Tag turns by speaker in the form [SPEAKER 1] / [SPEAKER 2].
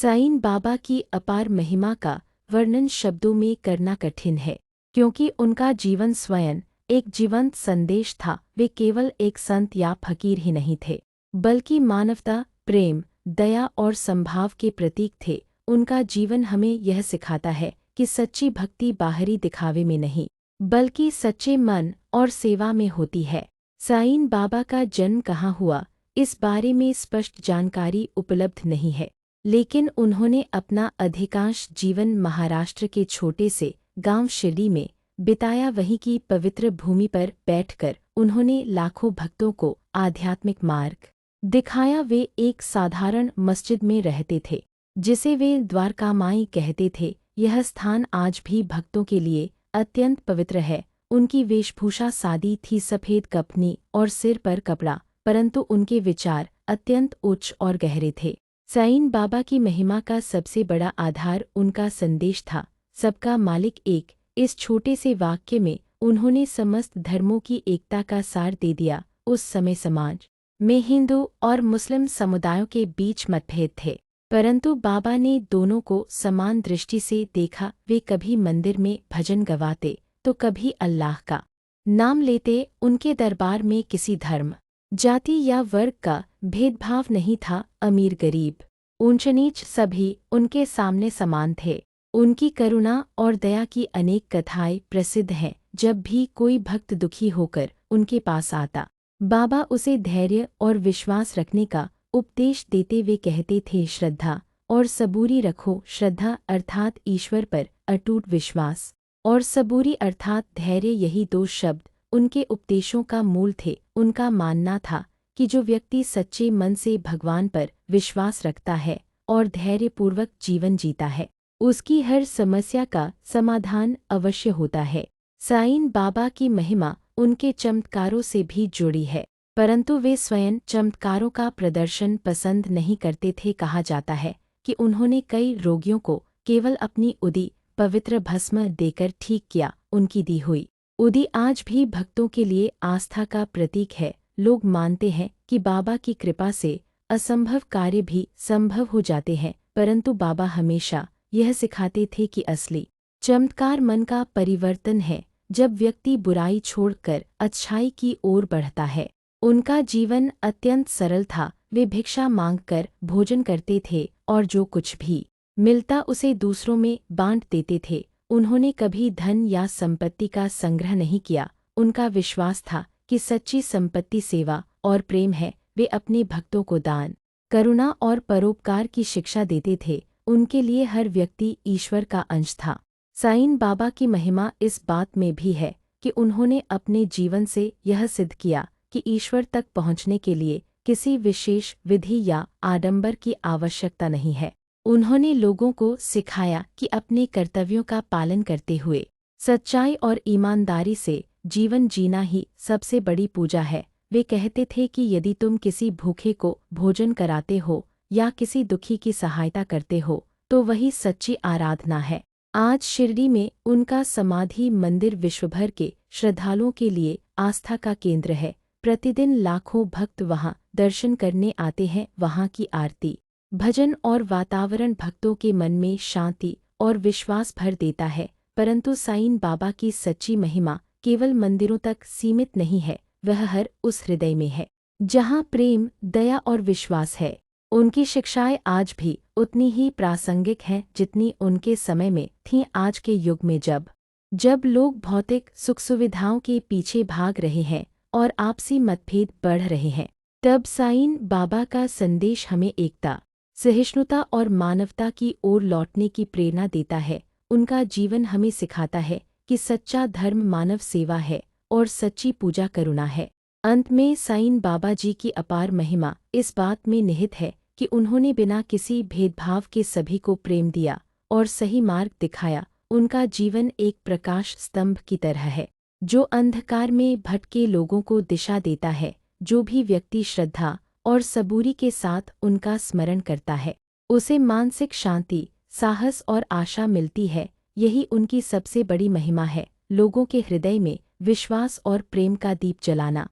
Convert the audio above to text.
[SPEAKER 1] साईं बाबा की अपार महिमा का वर्णन शब्दों में करना कठिन है, क्योंकि उनका जीवन स्वयं एक जीवंत संदेश था। वे केवल एक संत या फकीर ही नहीं थे, बल्कि मानवता, प्रेम, दया और समभाव के प्रतीक थे। उनका जीवन हमें यह सिखाता है कि सच्ची भक्ति बाहरी दिखावे में नहीं, बल्कि सच्चे मन और सेवा में होती है। साईं बाबा का जन्म कहाँ हुआ, इस बारे में स्पष्ट जानकारी उपलब्ध नहीं है, लेकिन उन्होंने अपना अधिकांश जीवन महाराष्ट्र के छोटे से गांव शिरडी में बिताया। वहीं की पवित्र भूमि पर बैठकर उन्होंने लाखों भक्तों को आध्यात्मिक मार्ग दिखाया। वे एक साधारण मस्जिद में रहते थे, जिसे वे द्वारकामाई कहते थे। यह स्थान आज भी भक्तों के लिए अत्यंत पवित्र है। उनकी वेशभूषा सादी थी, सफ़ेद कफनी और सिर पर कपड़ा, परंतु उनके विचार अत्यंत उच्च और गहरे थे। साईं बाबा की महिमा का सबसे बड़ा आधार उनका संदेश था, सबका मालिक एक। इस छोटे से वाक्य में उन्होंने समस्त धर्मों की एकता का सार दे दिया। उस समय समाज में हिंदू और मुस्लिम समुदायों के बीच मतभेद थे, परंतु बाबा ने दोनों को समान दृष्टि से देखा। वे कभी मंदिर में भजन गवाते तो कभी अल्लाह का नाम लेते। उनके दरबार में किसी धर्म, जाति या वर्ग का भेदभाव नहीं था। अमीर गरीब, ऊंच नीच सभी उनके सामने समान थे। उनकी करुणा और दया की अनेक कथाएं प्रसिद्ध हैं। जब भी कोई भक्त दुखी होकर उनके पास आता, बाबा उसे धैर्य और विश्वास रखने का उपदेश देते। वे कहते थे, श्रद्धा और सबूरी रखो। श्रद्धा अर्थात ईश्वर पर अटूट विश्वास, और सबूरी अर्थात धैर्य। यही दो शब्द उनके उपदेशों का मूल थे। उनका मानना था कि जो व्यक्ति सच्चे मन से भगवान पर विश्वास रखता है और धैर्यपूर्वक जीवन जीता है, उसकी हर समस्या का समाधान अवश्य होता है। साईं बाबा की महिमा उनके चमत्कारों से भी जुड़ी है, परंतु वे स्वयं चमत्कारों का प्रदर्शन पसंद नहीं करते थे। कहा जाता है कि उन्होंने कई रोगियों को केवल अपनी उदी पवित्र भस्म देकर ठीक किया। उनकी दी हुई उदी आज भी भक्तों के लिए आस्था का प्रतीक है। लोग मानते हैं कि बाबा की कृपा से असंभव कार्य भी संभव हो जाते हैं, परंतु बाबा हमेशा यह सिखाते थे कि असली चमत्कार मन का परिवर्तन है, जब व्यक्ति बुराई छोड़कर अच्छाई की ओर बढ़ता है। उनका जीवन अत्यंत सरल था। वे भिक्षा मांगकर भोजन करते थे और जो कुछ भी मिलता उसे दूसरों में बांट देते थे। उन्होंने कभी धन या संपत्ति का संग्रह नहीं किया। उनका विश्वास था कि सच्ची संपत्ति सेवा और प्रेम है। वे अपने भक्तों को दान, करुणा और परोपकार की शिक्षा देते थे। उनके लिए हर व्यक्ति ईश्वर का अंश था। साईं बाबा की महिमा इस बात में भी है कि उन्होंने अपने जीवन से यह सिद्ध किया कि ईश्वर तक पहुँचने के लिए किसी विशेष विधि या आडंबर की आवश्यकता नहीं है। उन्होंने लोगों को सिखाया कि अपने कर्तव्यों का पालन करते हुए सच्चाई और ईमानदारी से जीवन जीना ही सबसे बड़ी पूजा है। वे कहते थे कि यदि तुम किसी भूखे को भोजन कराते हो या किसी दुखी की सहायता करते हो, तो वही सच्ची आराधना है। आज शिरडी में उनका समाधि मंदिर विश्वभर के श्रद्धालुओं के लिए आस्था का केंद्र है। प्रतिदिन लाखों भक्त वहां दर्शन करने आते हैं। वहां की आरती, भजन और वातावरण भक्तों के मन में शांति और विश्वास भर देता है। परंतु साईं बाबा की सच्ची महिमा केवल मंदिरों तक सीमित नहीं है, वह हर उस हृदय में है जहां प्रेम, दया और विश्वास है। उनकी शिक्षाएं आज भी उतनी ही प्रासंगिक हैं जितनी उनके समय में थीं। आज के युग में जब लोग भौतिक सुख सुविधाओं के पीछे भाग रहे हैं और आपसी मतभेद बढ़ रहे हैं, तब साईं बाबा का संदेश हमें एकता, सहिष्णुता और मानवता की ओर लौटने की प्रेरणा देता है। उनका जीवन हमें सिखाता है कि सच्चा धर्म मानव सेवा है और सच्ची पूजा करुणा है। अंत में साईं बाबा जी की अपार महिमा इस बात में निहित है कि उन्होंने बिना किसी भेदभाव के सभी को प्रेम दिया और सही मार्ग दिखाया। उनका जीवन एक प्रकाश स्तंभ की तरह है, जो अंधकार में भटके लोगों को दिशा देता है। जो भी व्यक्ति श्रद्धा और सबूरी के साथ उनका स्मरण करता है, उसे मानसिक शांति, साहस और आशा मिलती है। यही उनकी सबसे बड़ी महिमा है, लोगों के हृदय में विश्वास और प्रेम का दीप जलाना।